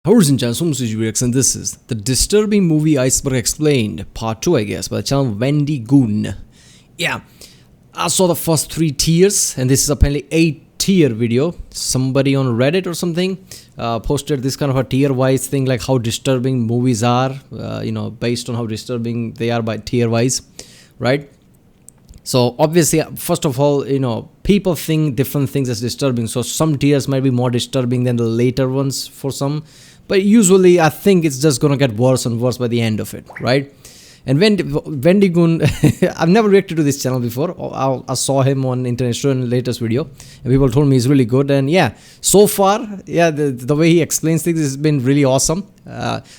Horizon Chan Reacts, and this is the disturbing movie Iceberg Explained, part 2, I guess, by the channel Wendigoon. Yeah, I saw the first 3 tiers, and this is apparently 8-tier video. Somebody on Reddit or something posted this kind of a tier-wise thing, like how disturbing movies are, based on how disturbing they are by tier-wise, right? So obviously, first of all, people think different things as disturbing. So some tiers might be more disturbing than the later ones for some. But usually, I think it's just going to get worse and worse by the end of it, right? And Wendigoon, I've never reacted to this channel before. I saw him on International latest video, and people told me he's really good. And yeah, so far, yeah, the way he explains things has been really awesome.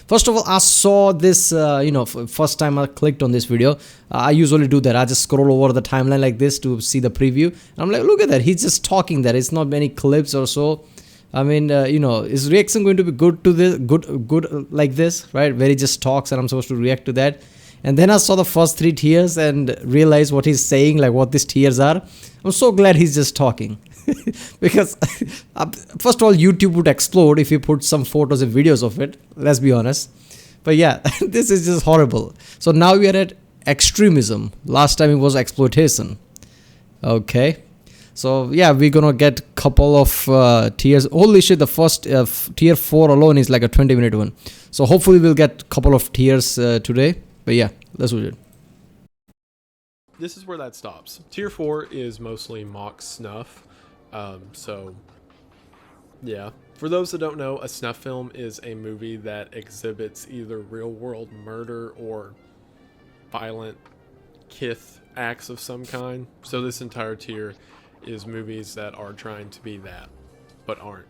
First of all, I saw this, first time I clicked on this video. I usually do that. I just scroll over the timeline like this to see the preview. And I'm like, look at that. He's just talking there. It's not many clips or so. I mean, is reaction going to be good to this? Good like this, right? Where he just talks and I'm supposed to react to that. And then I saw the first 3 tiers and realized what he's saying, like what these tiers are. I'm so glad he's just talking. Because, first of all, YouTube would explode if you put some photos and videos of it. Let's be honest. But yeah, this is just horrible. So now we are at extremism. Last time it was exploitation. Okay. So yeah, we're gonna get couple of tiers. Holy shit, the first tier 4 alone is like a 20-minute one. So hopefully we'll get couple of tiers today. But yeah, let's do it. This is where that stops. Tier 4 is mostly mock snuff. So yeah. For those that don't know, a snuff film is a movie that exhibits either real world murder or violent kith acts of some kind. So this entire tier is movies that are trying to be that, but aren't.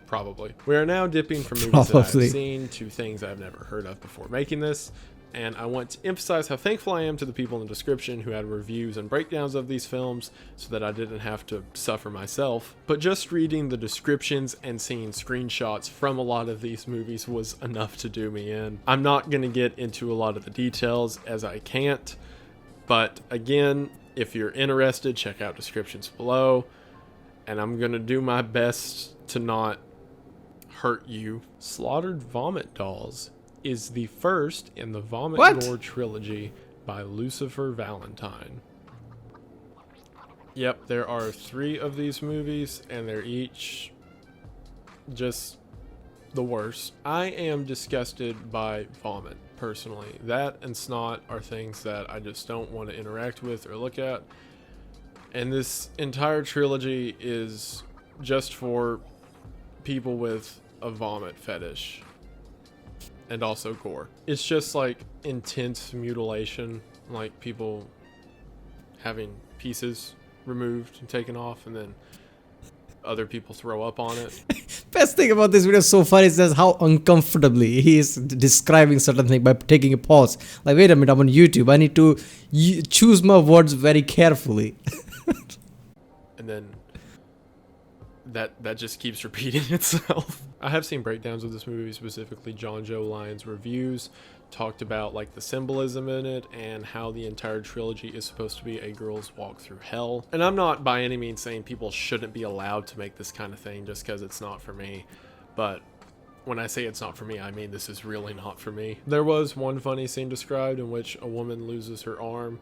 Probably. We are now dipping from movies that I've seen to things I've never heard of before making this, and I want to emphasize how thankful I am to the people in the description who had reviews and breakdowns of these films so that I didn't have to suffer myself. But just reading the descriptions and seeing screenshots from a lot of these movies was enough to do me in. I'm not going to get into a lot of the details as I can't, but again, if you're interested, check out descriptions below, and I'm gonna do my best to not hurt you. Slaughtered Vomit Dolls is the first in the Vomit Gore trilogy by Lucifer Valentine. Yep, there are 3 of these movies, and they're each just the worst. I am disgusted by vomit. Personally, that and snot are things that I just don't want to interact with or look at, and this entire trilogy is just for people with a vomit fetish and also gore. It's just like intense mutilation, like people having pieces removed and taken off and then other people throw up on it. Best thing about this video so far is just how uncomfortably he is describing certain things by taking a pause. Like, wait a minute, I'm on YouTube. I need to choose my words very carefully. And then that just keeps repeating itself. I have seen breakdowns of this movie, specifically John Joe Lyons reviews, talked about like the symbolism in it and how the entire trilogy is supposed to be a girl's walk through hell. And I'm not by any means saying people shouldn't be allowed to make this kind of thing just because it's not for me, but when I say it's not for me, I mean this is really not for me. There was one funny scene described in which a woman loses her arm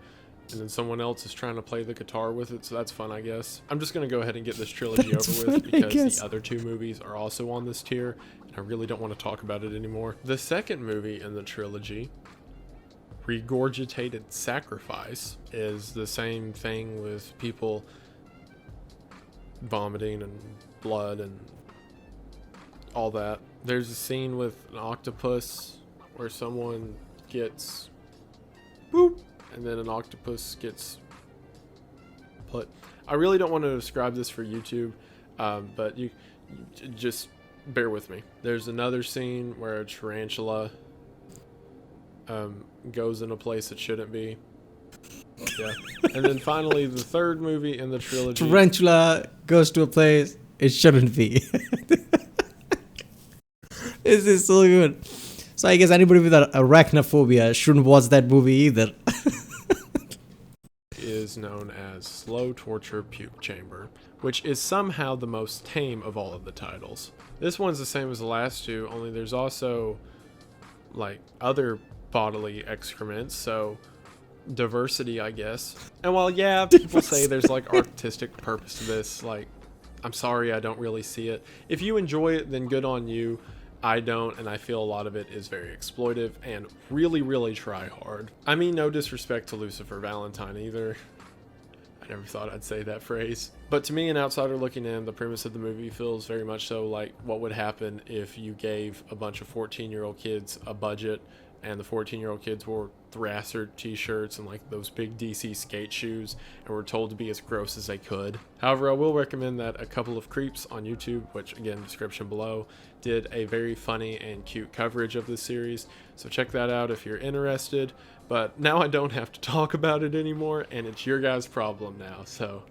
and then someone else is trying to play the guitar with it, so that's fun, I guess. I'm just going to go ahead and get this trilogy over with because the other 2 movies are also on this tier, and I really don't want to talk about it anymore. The second movie in the trilogy, Regurgitated Sacrifice, is the same thing with people vomiting and blood and all that. There's a scene with an octopus where someone gets boop, and then an octopus gets put. I really don't want to describe this for YouTube, but you just bear with me. There's another scene where a tarantula goes in a place it shouldn't be. Yeah. And then finally, the third movie in the trilogy. Tarantula goes to a place it shouldn't be. This is so good. So I guess anybody with arachnophobia shouldn't watch that movie either. Is is known as Slow Torture Puke Chamber, which is somehow the most tame of all of the titles. This one's the same as the last two, only there's also like other bodily excrements, so diversity, I guess. And while yeah, people say there's like artistic purpose to this, like I'm sorry, I don't really see it. If you enjoy it, then good on you. I don't, and I feel a lot of it is very exploitive and really try hard. I mean, no disrespect to Lucifer Valentine either. I never thought I'd say that phrase. But to me, an outsider looking in, the premise of the movie feels very much so like what would happen if you gave a bunch of 14-year-old kids a budget and the 14-year-old kids wore Thrasher t-shirts and like those big DC skate shoes and were told to be as gross as they could. However, I will recommend that a couple of creeps on YouTube, which again, description below, did a very funny and cute coverage of this series. So check that out if you're interested. But now I don't have to talk about it anymore, and it's your guys' problem now, so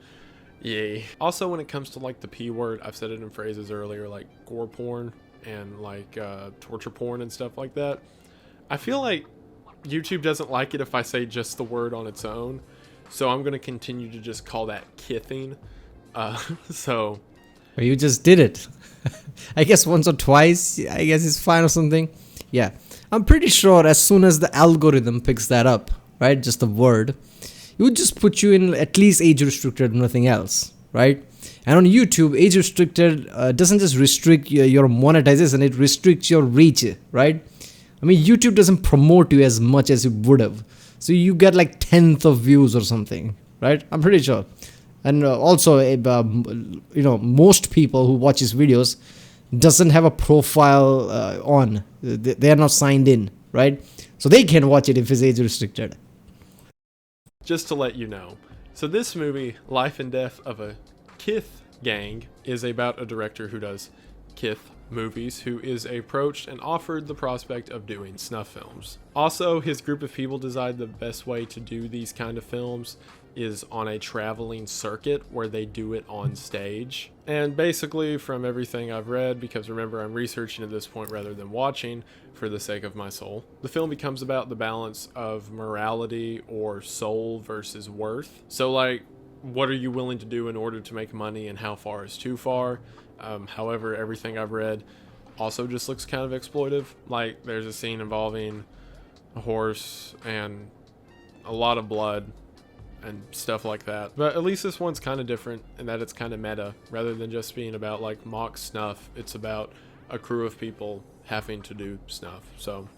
yay. Also, when it comes to like the P word, I've said it in phrases earlier, like gore porn and like torture porn and stuff like that. I feel like YouTube doesn't like it if I say just the word on its own, so I'm going to continue to just call that kithing. So Well, you just did it. I guess once or twice, I guess it's fine or something. Yeah, I'm pretty sure as soon as the algorithm picks that up, right, just the word, it would just put you in at least age restricted, nothing else, right? And on YouTube, age restricted doesn't just restrict your monetization, it restricts your reach, right? I mean, YouTube doesn't promote you as much as it would have. So you get like 10th of views or something, right? I'm pretty sure. And also, most people who watch his videos doesn't have a profile on. They are not signed in, right? So they can watch it if it's age restricted. Just to let you know. So this movie, Life and Death of a Kith Gang, is about a director who does Kith movies who is approached and offered the prospect of doing snuff films. Also, his group of people decided the best way to do these kind of films is on a traveling circuit where they do it on stage. And basically, from everything I've read, because remember I'm researching at this point rather than watching for the sake of my soul, the film becomes about the balance of morality or soul versus worth. So like, what are you willing to do in order to make money and how far is too far? However, everything I've read also just looks kind of exploitive. Like, there's a scene involving a horse and a lot of blood and stuff like that. But at least this one's kind of different in that it's kind of meta. Rather than just being about like mock snuff, it's about a crew of people having to do snuff. So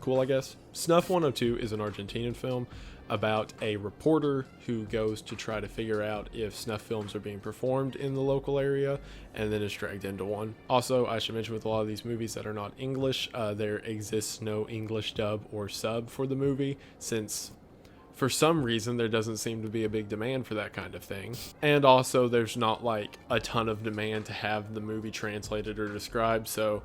cool, I guess. Snuff 102 is an Argentinian film about a reporter who goes to try to figure out if snuff films are being performed in the local area and then is dragged into one. Also, I should mention with a lot of these movies that are not English, there exists no English dub or sub for the movie, since for some reason there doesn't seem to be a big demand for that kind of thing. And also there's not like a ton of demand to have the movie translated or described, so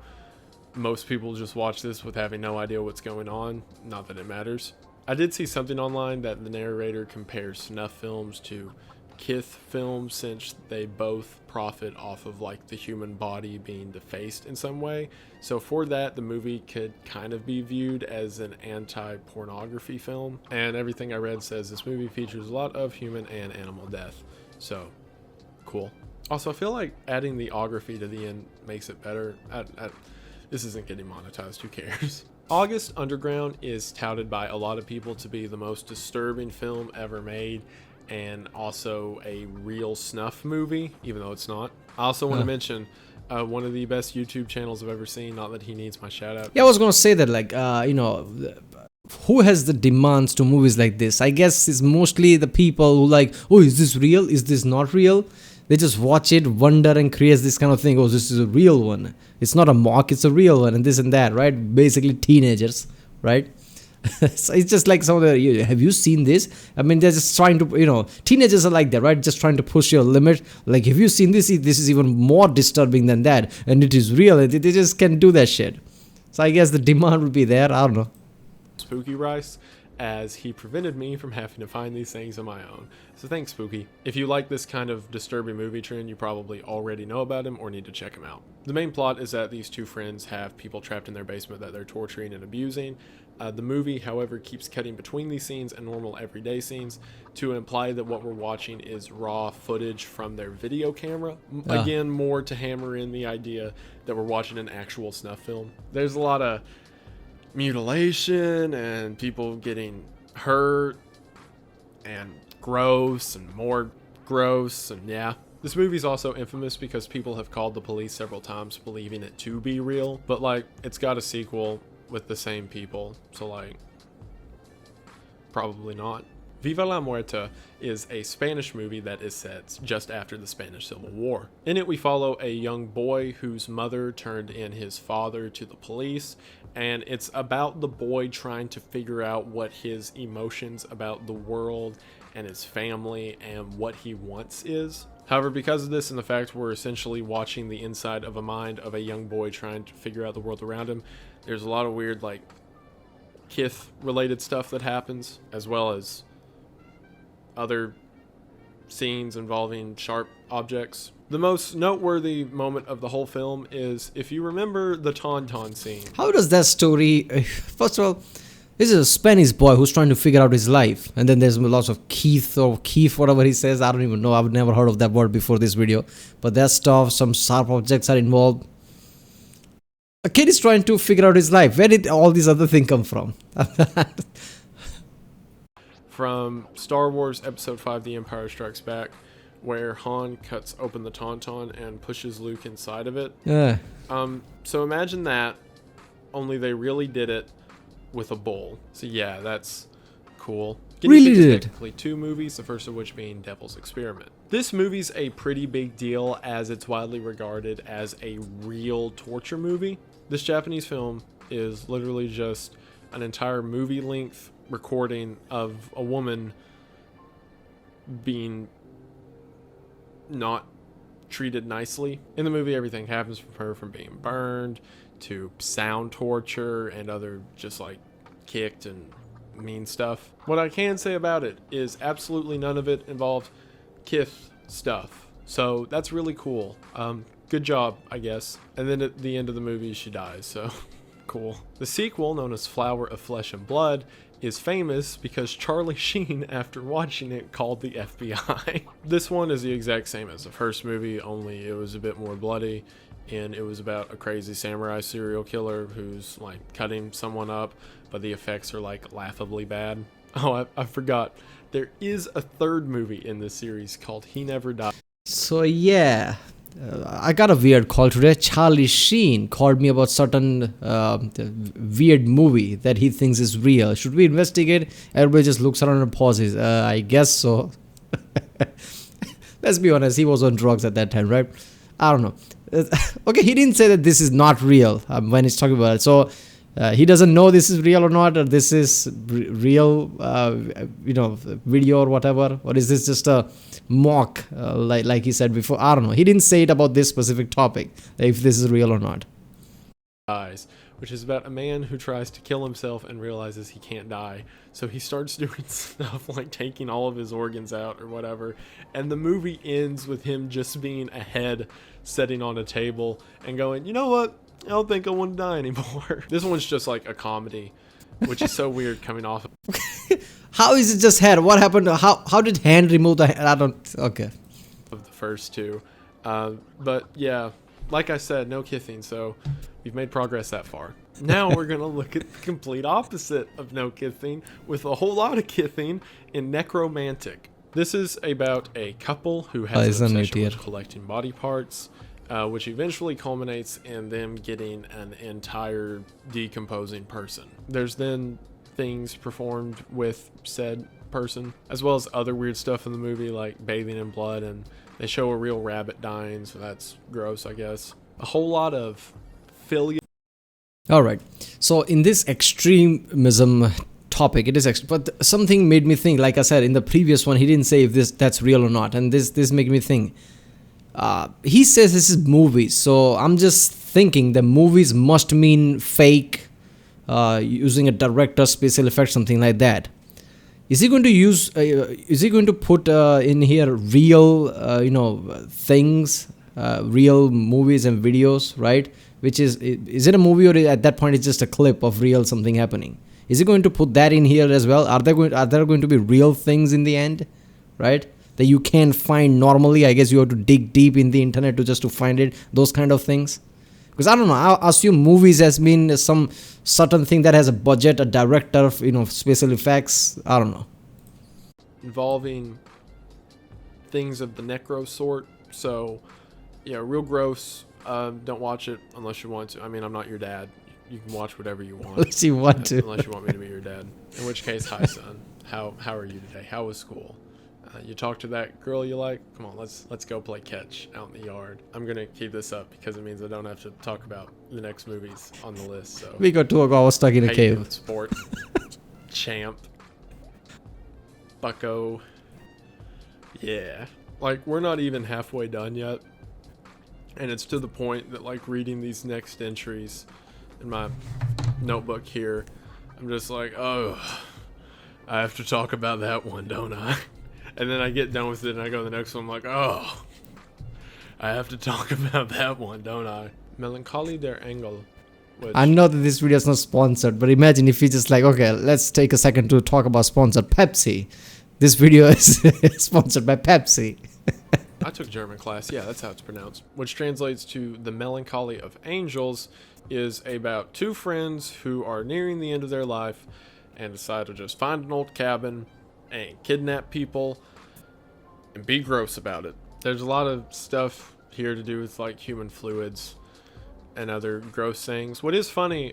most people just watch this with having no idea what's going on. Not that it matters. I did see something online that the narrator compares snuff films to Kith films since they both profit off of like the human body being defaced in some way. So for that, the movie could kind of be viewed as an anti-pornography film. And everything I read says this movie features a lot of human and animal death. So cool. Also, I feel like adding the ography to the end makes it better. This isn't getting monetized, who cares? August Underground is touted by a lot of people to be the most disturbing film ever made, and also a real snuff movie, even though it's not. I also want to mention one of the best YouTube channels I've ever seen, not that he needs my shout out. Yeah, I was gonna say that, like, who has the demands to movies like this? I guess it's mostly the people who like, oh, is this real? Is this not real? They just watch it, wonder, and create this kind of thing. Oh, this is a real one. It's not a mock, it's a real one, and this and that, right? Basically teenagers, right? So it's just like some of the, have you seen this? I mean, they're just trying to, teenagers are like that, right? Just trying to push your limit. Like, have you seen this? This is even more disturbing than that. And it is real. They just can't do that shit. So I guess the demand would be there. I don't know. Spooky Rice. as he prevented me from having to find these things on my own. So thanks, Spooky. If you like this kind of disturbing movie trend, you probably already know about him or need to check him out. The main plot is that these two friends have people trapped in their basement that they're torturing and abusing. The movie, however, keeps cutting between these scenes and normal everyday scenes to imply that what we're watching is raw footage from their video camera. Again, more to hammer in the idea that we're watching an actual snuff film. There's a lot of mutilation and people getting hurt and gross and more gross, and yeah. This movie's also infamous because people have called the police several times believing it to be real, but like, it's got a sequel with the same people, so like, probably not. Viva La Muerte is a Spanish movie that is set just after the Spanish Civil War. In it, we follow a young boy whose mother turned in his father to the police, and it's about the boy trying to figure out what his emotions about the world and his family and what he wants is. However, because of this and the fact we're essentially watching the inside of a mind of a young boy trying to figure out the world around him, there's a lot of weird, like, Kith related stuff that happens, as well as other scenes involving sharp objects. The most noteworthy moment of the whole film is, if you remember the Tauntaun scene. How does that story... First of all, this is a Spanish boy who's trying to figure out his life. And then there's lots of Keith or Keith, whatever he says. I don't even know. I've never heard of that word before this video. But that stuff, some sharp objects are involved. A kid is trying to figure out his life. Where did all these other things come from? From Star Wars Episode 5, The Empire Strikes Back, where Han cuts open the Tauntaun and pushes Luke inside of it. Yeah. So imagine that, only they really did it with a bull. So yeah, that's cool. Really Guinea Pig is did. technically 2 movies, the first of which being Devil's Experiment. This movie's a pretty big deal as it's widely regarded as a real torture movie. This Japanese film is literally just an entire movie-length recording of a woman being not treated nicely. In the movie, everything happens from her, from being burned to sound torture and other just like kicked and mean stuff. What I can say about it is absolutely none of it involved Kith stuff. So that's really cool. Good job, I guess. And then at the end of the movie, she dies, so cool. The sequel, known as Flower of Flesh and Blood, is famous because Charlie Sheen, after watching it, called the FBI. This one is the exact same as the first movie, only it was a bit more bloody, and it was about a crazy samurai serial killer who's like cutting someone up, but the effects are like laughably bad. Oh, I forgot. There is a third movie in this series called He Never Died. So yeah, I got a weird call today. Charlie Sheen called me about certain weird movie that he thinks is real. Should we investigate? Everybody just looks around and pauses. I guess so. Let's be honest, he was on drugs at that time, right? I don't know. Okay, he didn't say that this is not real when he's talking about it. So he doesn't know this is real or not, or this is real, video or whatever, or is this just a mock, like he said before? I don't know. He didn't say it about this specific topic, if this is real or not. Dies, which is about a man who tries to kill himself and realizes he can't die, so he starts doing stuff like taking all of his organs out or whatever, and the movie ends with him just being a head sitting on a table and going, you know what, I don't think I want to die anymore. This one's just like a comedy, which is so weird coming off of How is it just head? What happened? How did hand remove the head? I don't... Okay. of the first two. But yeah, like I said, no kithing, so we've made progress that far. Now we're going to look at the complete opposite of no kithing, with a whole lot of kithing in Nekromantik. This is about a couple who has an obsession with collecting body parts, which eventually culminates in them getting an entire decomposing person. There's then things performed with said person, as well as other weird stuff in the movie like bathing in blood, and they show a real rabbit dying, so that's gross, I guess. A whole lot of filial. Alright, so in this extremism topic, it is but something made me think. Like I said in the previous one, he didn't say if that's real or not, and this made me think. He says this is movies, so I'm just thinking the movies must mean fake using a director special effect, something like that. Is he going to use? Is he going to put in here real, things, real movies and videos, right? Which is it a movie, or at that point it's just a clip of real something happening? Is he going to put that in here as well? Are there going to be real things in the end, right? That you can't find normally. I guess you have to dig deep in the internet to find it. Those kind of things. Because I don't know. I assume movies has been some certain thing that has a budget, a director, special effects. I don't know. Involving things of the necro sort. So, yeah, real gross. Don't watch it unless you want to. I mean, I'm not your dad. You can watch whatever you want. Unless you want to. Unless you want me to be your dad. In which case, hi son. How are you today? How was school? You talk to that girl you like? Come on, let's go play catch out in the yard. I'm gonna keep this up because it means I don't have to talk about the next movies on the list. So we got 2 hours stuck in a cave. Doing, sport, champ, bucko. Yeah, like we're not even halfway done yet, and it's to the point that like reading these next entries in my notebook here, I'm just like, oh, I have to talk about that one, don't I? And then I get done with it and I go to the next one. I'm like, oh, I have to talk about that one, don't I? Melancholie der Engel. I know that this video is not sponsored, but imagine if you just like, okay, let's take a second to talk about sponsored Pepsi. This video is sponsored by Pepsi. I took German class. Yeah, that's how it's pronounced. Which translates to The Melancholy of Angels, is about 2 friends who are nearing the end of their life and decide to just find an old cabin and kidnap people and be gross about it. There's a lot of stuff here to do with like human fluids and other gross things. What is funny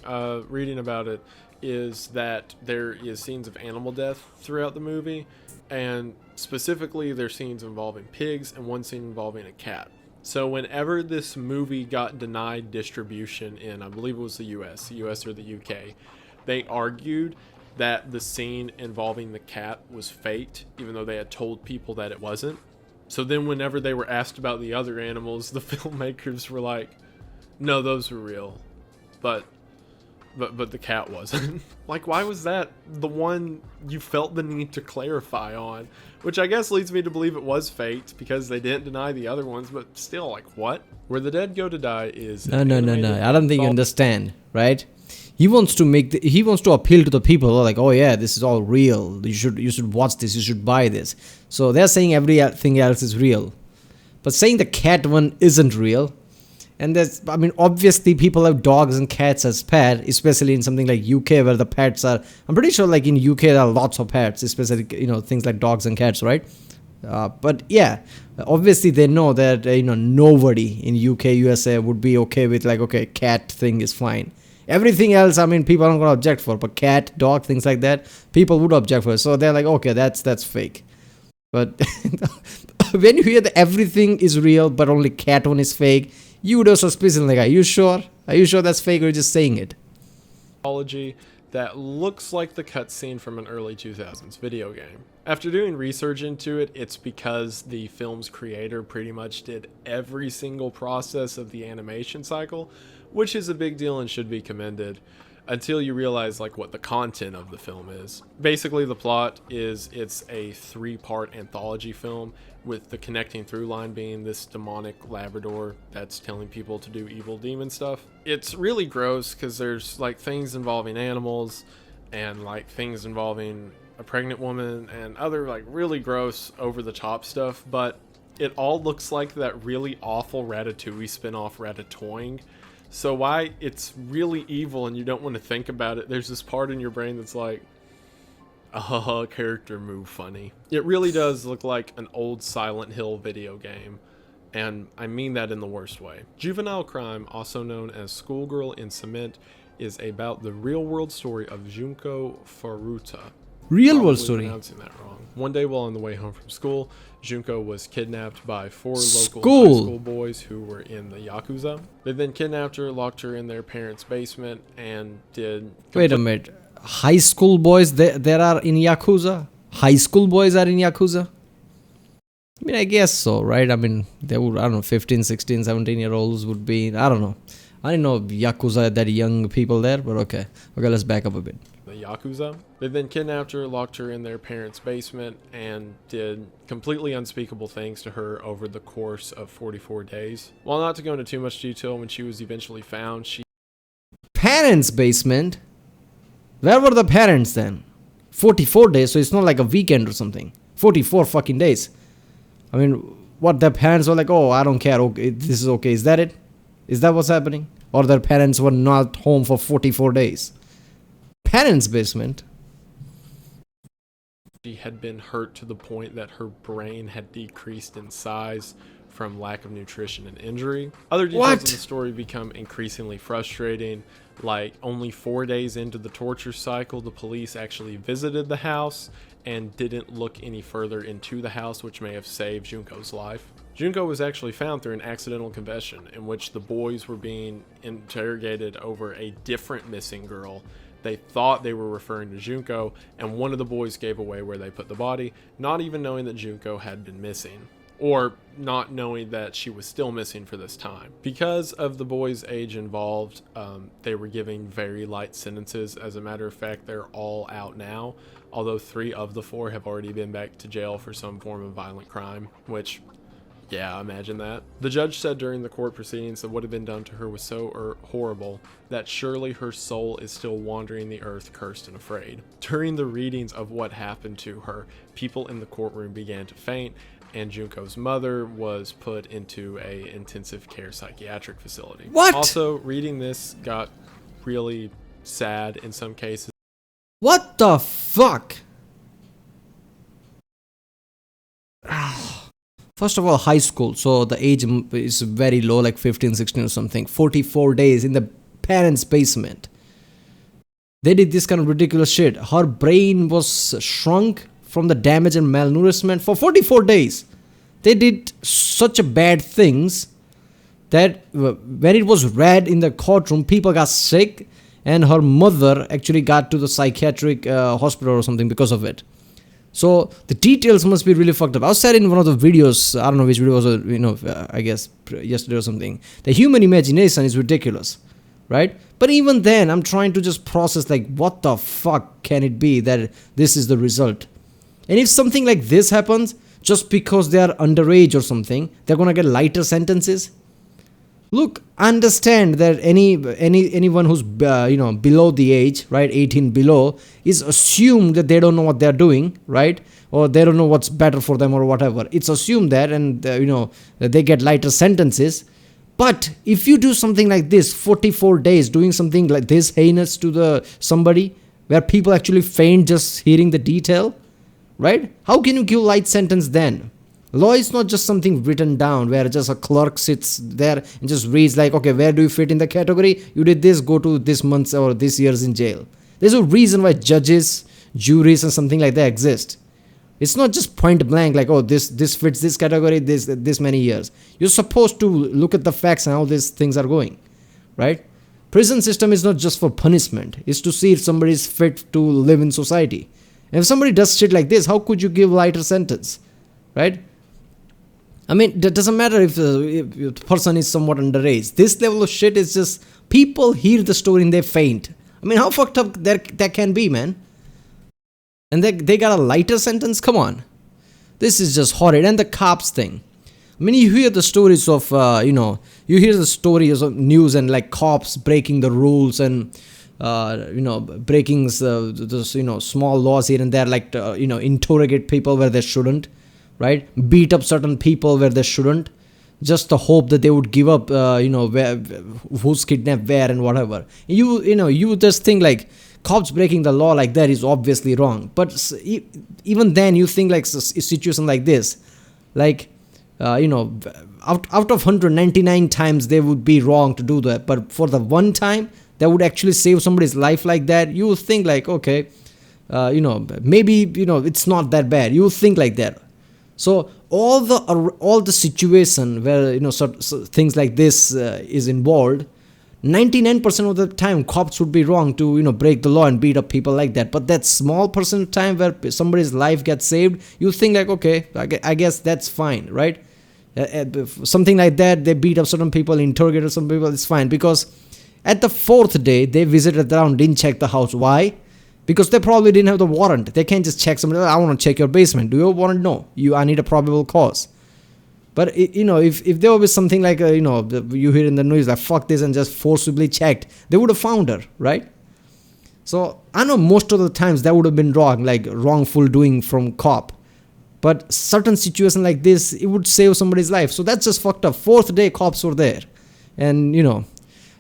reading about it is that there is scenes of animal death throughout the movie, and specifically there's scenes involving pigs and one scene involving a cat. So whenever this movie got denied distribution in, I believe it was the US or the UK, they argued that the scene involving the cat was faked, even though they had told people that it wasn't. So then whenever they were asked about the other animals, the filmmakers were like, no, those were real, but the cat wasn't. Like, why was that the one you felt the need to clarify on? Which I guess leads me to believe it was faked because they didn't deny the other ones, but still, like, what? Where the Dead Go to Die is... No. I don't think you understand, right? He wants to appeal to the people who are like, oh yeah, this is all real. You should watch this. You should buy this. So they're saying everything else is real, but saying the cat one isn't real. And obviously people have dogs and cats as pet, especially in something like UK where the pets are. I'm pretty sure like in UK there are lots of pets, especially things like dogs and cats, right? But yeah, obviously they know that nobody in UK, USA would be okay with like, okay, cat thing is fine. Everything else, people aren't going to object for, but cat, dog, things like that, people would object for. So they're like, okay, that's fake. But when you hear that everything is real, but only cat one is fake, you would have suspicion like, are you sure? Are you sure that's fake, or are you just saying it? That looks like the cutscene from an early 2000s video game. After doing research into it, it's because the film's creator pretty much did every single process of the animation cycle, which is a big deal and should be commended, until you realize like what the content of the film is. Basically the plot is it's a 3-part anthology film, with the connecting through line being this demonic Labrador that's telling people to do evil demon stuff. It's really gross because there's like things involving animals and like things involving a pregnant woman and other like really gross over the top stuff, but it all looks like that really awful Ratatouille spinoff Ratatouille. So why it's really evil and you don't want to think about it, there's this part in your brain that's like, character move funny. It really does look like an old Silent Hill video game, and I mean that in the worst way. Juvenile Crime, also known as Schoolgirl in Cement, is about the real-world story of Junko Furuta. Real-world story? Pronouncing that wrong. One day while on the way home from school, Junko was kidnapped by 4 local high school boys who were in the Yakuza. They then kidnapped her, locked her in their parents' basement, and did... Wait a minute. High school boys there are in Yakuza? High school boys are in Yakuza? I guess so, right? They would, 15, 16, 17-year-olds would be, I don't know. I didn't know Yakuza had that young people there, but okay. Okay, let's back up a bit. The Yakuza. They then kidnapped her, locked her in their parents' basement, and did completely unspeakable things to her over the course of 44 days. While not to go into too much detail, when she was eventually found, she... Parents' basement? Where were the parents then? 44 days, so it's not like a weekend or something. 44 fucking days. I mean, what, their parents were like, oh, I don't care, okay, this is okay. Is that it? Is that what's happening? Or their parents were not home for 44 days? Parents' basement? She had been hurt to the point that her brain had decreased in size from lack of nutrition and injury. Other details of the story become increasingly frustrating. Like, only 4 days into the torture cycle, the police actually visited the house and didn't look any further into the house, which may have saved Junko's life. Junko was actually found through an accidental confession in which the boys were being interrogated over a different missing girl. They thought they were referring to Junko, and one of the boys gave away where they put the body, not even knowing that Junko had been missing, or not knowing that she was still missing for this time. Because of the boys' age involved, they were giving very light sentences. As a matter of fact, they're all out now, although 3 of the 4 have already been back to jail for some form of violent crime, which... yeah, imagine that. The judge said during the court proceedings that what had been done to her was so horrible that surely her soul is still wandering the earth, cursed and afraid. During the readings of what happened to her, people in the courtroom began to faint, and Junko's mother was put into a intensive care psychiatric facility. What? Also, reading this got really sad in some cases. What the fuck? First of all, high school, so the age is very low, like 15, 16 or something. 44 days in the parents' basement. They did this kind of ridiculous shit. Her brain was shrunk from the damage and malnourishment for 44 days. They did such a bad things that when it was read in the courtroom, people got sick, and her mother actually got to the psychiatric hospital or something because of it. So the details must be really fucked up. I was said in one of the videos, I don't know which video was, I guess yesterday or something. The human imagination is ridiculous, right? But even then, I'm trying to just process like, what the fuck can it be that this is the result? And if something like this happens, just because they are underage or something, they're gonna get lighter sentences. Look, understand that anyone who's below the age, right, 18 below, is assumed that they don't know what they're doing, right, or they don't know what's better for them or whatever. It's assumed that, and that they get lighter sentences. But if you do something like this, 44 days, doing something like this heinous to somebody, where people actually faint just hearing the detail, right? How can you give light sentence then? Law is not just something written down where just a clerk sits there and just reads like, okay, where do you fit in the category? You did this, go to this month's or this year's in jail. There's a reason why judges, juries and something like that exist. It's not just point blank like, oh, this fits this category, this many years. You're supposed to look at the facts and how these things are going, right? Prison system is not just for punishment. It's to see if somebody is fit to live in society. And if somebody does shit like this, how could you give lighter sentence, right? I mean, it doesn't matter if the person is somewhat underage. This level of shit is just, people hear the story and they faint. I mean, how fucked up that can be, man? And they got a lighter sentence? Come on. This is just horrid. And the cops thing. I mean, you hear the stories of, you hear the stories of news and like cops breaking the rules and, breaking the small laws here and there, like, interrogate people where they shouldn't. Right, beat up certain people where they shouldn't, just the hope that they would give up, where, who's kidnapped where and whatever. You just think like cops breaking the law like that is obviously wrong. But even then, you think like a situation like this, like out of 199 times they would be wrong to do that, but for the one time that would actually save somebody's life like that, you would think like, okay, maybe it's not that bad. You would think like that. So all the situation where so things like this is involved, 99% of the time cops would be wrong to break the law and beat up people like that. But that small percent of time where somebody's life gets saved, you think like, okay, I guess that's fine, right? something like that. They beat up certain people, interrogated some people. It's fine, because at the fourth day they visited around, didn't check the house. Why? Because they probably didn't have the warrant. They can't just check somebody. I want to check your basement. Do you have a warrant? No. I need a probable cause. But if there was something like you hear in the news like fuck this and just forcibly checked, they would have found her, right? So I know most of the times that would have been wrong, like wrongful doing from cop. But certain situation like this, it would save somebody's life. So that's just fucked up. Fourth day cops were there, and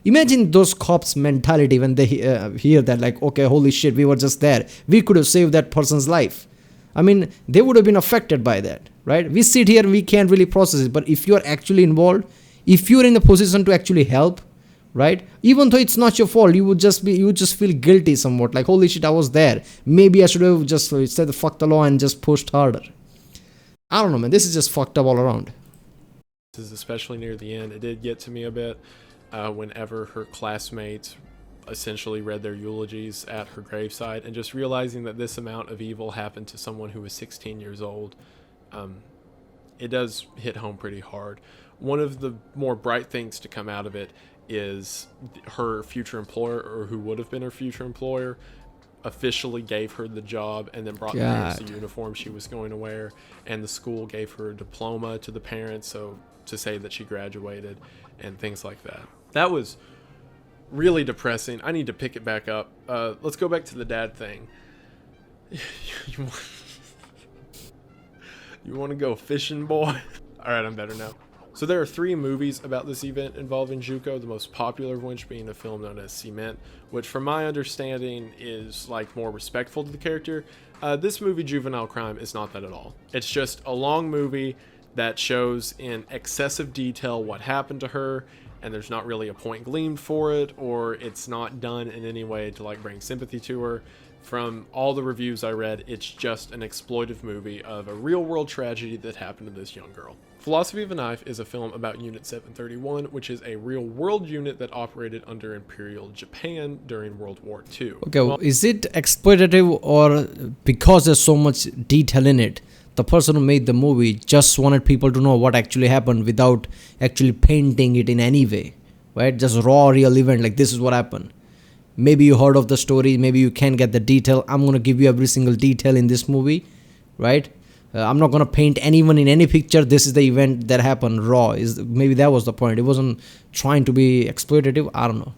imagine those cops' mentality when they hear that, like, okay, holy shit, we were just there. We could have saved that person's life. I mean, they would have been affected by that, right? We sit here, we can't really process it. But if you're actually involved, if you're in a position to actually help, right? Even though it's not your fault, you would just feel guilty somewhat. Like, holy shit, I was there. Maybe I should have just said fuck the law and just pushed harder. I don't know, man. This is just fucked up all around. This is especially near the end. It did get to me a bit whenever her classmates essentially read their eulogies at her graveside, and just realizing that this amount of evil happened to someone who was 16 years old, it does hit home pretty hard. One of the more bright things to come out of it is her future employer, or who would have been her future employer, officially gave her the job and then brought the parents the uniform she was going to wear, and the school gave her a diploma to the parents, so to say that she graduated and things like that. That was really depressing. I need to pick it back up. Let's go back to the dad thing. You want to go fishing, boy? All right, I'm better now. So there are 3 movies about this event involving Juco, the most popular of which being a film known as Cement, which from my understanding is like more respectful to the character. This movie, Juvenile Crime, is not that at all. It's just a long movie that shows in excessive detail what happened to her, and there's not really a point gleamed for it, or it's not done in any way to like bring sympathy to her. From all the reviews I read, it's just an exploitive movie of a real world tragedy that happened to this young girl. Philosophy of a Knife is a film about Unit 731, which is a real world unit that operated under Imperial Japan during World War II. Okay, well, is it exploitative, or because there's so much detail in it, the person who made the movie just wanted people to know what actually happened without actually painting it in any way, right? Just raw, real event, like this is what happened. Maybe you heard of the story, maybe you can't get the detail. I'm going to give you every single detail in this movie, right? I'm not going to paint anyone in any picture. This is the event that happened, raw. Maybe that was the point. It wasn't trying to be exploitative. I don't know.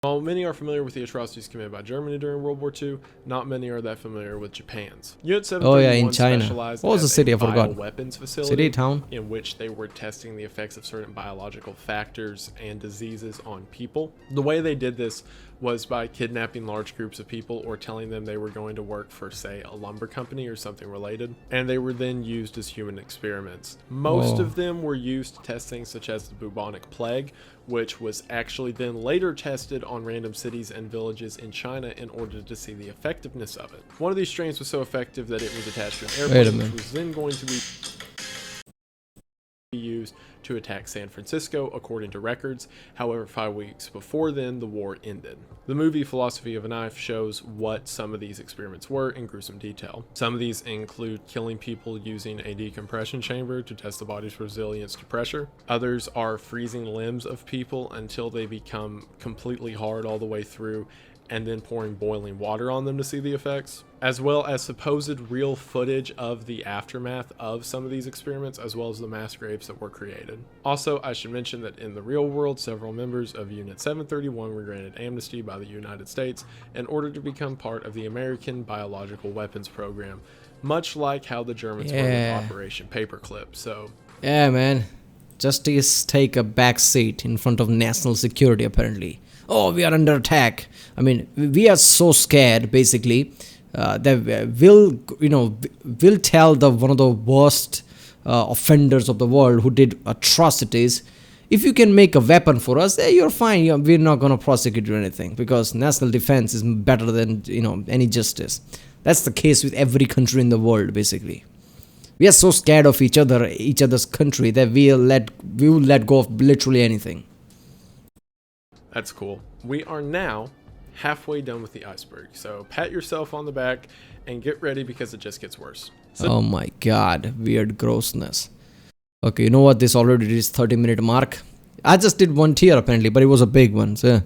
While many are familiar with the atrocities committed by Germany during World War II, not many are that familiar with Japan's. Unit 731 in China. specialized What was the city? I as a forgot. bioweapons facility City, town? in which they were testing the effects of certain biological factors and diseases on people. The way they did this was by kidnapping large groups of people or telling them they were going to work for, say, a lumber company or something related, and they were then used as human experiments. Most of them were used to test things such as the bubonic plague, which was actually then later tested on random cities and villages in China in order to see the effectiveness of it. One of these strains was so effective that it was attached to an airplane, which was then going to be used to attack San Francisco, according to records. However, 5 weeks before then, the war ended. The movie Philosophy of a Knife shows what some of these experiments were in gruesome detail. Some of these include killing people using a decompression chamber to test the body's resilience to pressure. Others are freezing limbs of people until they become completely hard all the way through, and then pouring boiling water on them to see the effects, as well as supposed real footage of the aftermath of some of these experiments, as well as the mass graves that were created. Also, I should mention that in the real world, several members of Unit 731 were granted amnesty by the United States in order to become part of the American Biological Weapons Program, much like how the Germans were with Operation Paperclip. So, yeah, man. Justice take a back seat in front of national security, apparently. Oh, we are under attack. I mean, we are so scared, basically, that we'll tell one of the worst offenders of the world who did atrocities, if you can make a weapon for us, you're fine. We're not going to prosecute you or anything, because national defense is better than any justice. That's the case with every country in the world, basically. We are so scared of each other's country, that we will let go of literally anything. That's cool. We are now halfway done with the iceberg, so pat yourself on the back and get ready, because it just gets worse. So, oh my god, weird grossness. Okay, you know what? This already reached 30-minute mark. I just did one tier apparently, but it was a big one. So,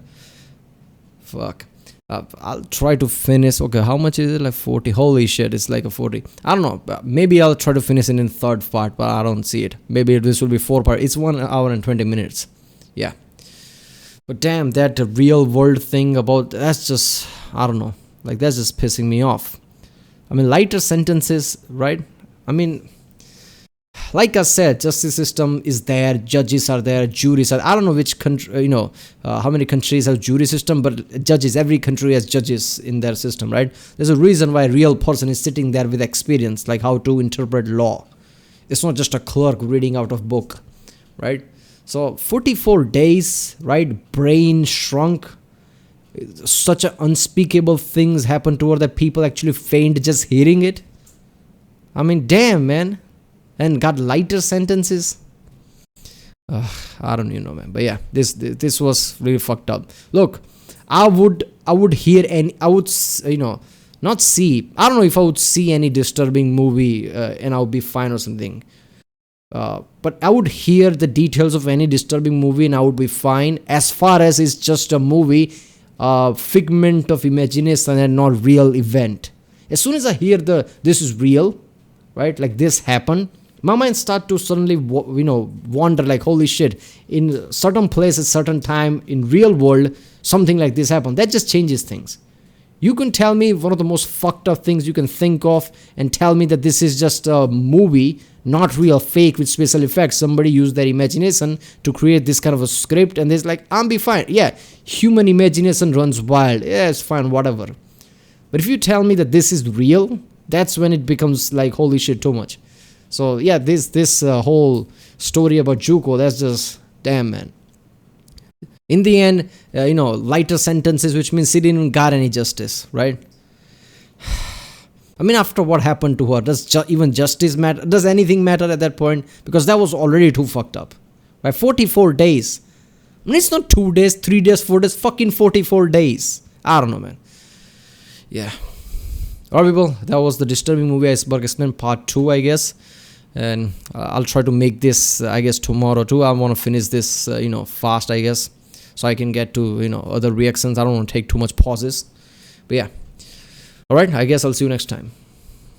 fuck. I'll try to finish. Okay, how much is it? Like 40. Holy shit, it's like a 40. I don't know. Maybe I'll try to finish it in third part, but I don't see it. Maybe this will be 4 part. It's 1 hour and 20 minutes. Yeah. But damn, that real world thing about that's just, I don't know. Like, that's just pissing me off. I mean, lighter sentences, right? I mean, like I said, justice system is there, judges are there, juries are. I don't know which country, how many countries have jury system, but judges, every country has judges in their system, right? There's a reason why a real person is sitting there with experience, like how to interpret law. It's not just a clerk reading out of book, right? So 44 days, right? Brain shrunk. Such a unspeakable things happen to her that people actually faint just hearing it. I mean, damn, man. And got lighter sentences. I don't even know, man. But yeah, this was really fucked up. Look, I would hear any, I would, not see. I don't know if I would see any disturbing movie and I would be fine or something. But I would hear the details of any disturbing movie and I would be fine. As far as it's just a movie, figment of imagination and not real event. As soon as I hear this is real, right? Like this happened. My mind start to suddenly, wonder like, holy shit, in certain places, certain time, in real world, something like this happened. That just changes things. You can tell me one of the most fucked up things you can think of and tell me that this is just a movie, not real, fake with special effects. Somebody used their imagination to create this kind of a script and it's like, I'll be fine. Yeah, human imagination runs wild. Yeah, it's fine, whatever. But if you tell me that this is real, that's when it becomes like, holy shit, too much. So yeah, this whole story about Juco, that's just, damn, man. In the end, lighter sentences, which means she didn't even got any justice, right? I mean, after what happened to her, does even justice matter? Does anything matter at that point? Because that was already too fucked up. Right? 44 days. I mean, it's not 2 days, 3 days, 4 days, fucking 44 days. I don't know, man. Yeah. Alright, people, that was the disturbing movie Iceberg Explained part 2, I guess. And I'll try to make this, I guess, tomorrow too. I want to finish this, fast, I guess. So I can get to, other reactions. I don't want to take too much pauses. But yeah. Alright, I guess I'll see you next time.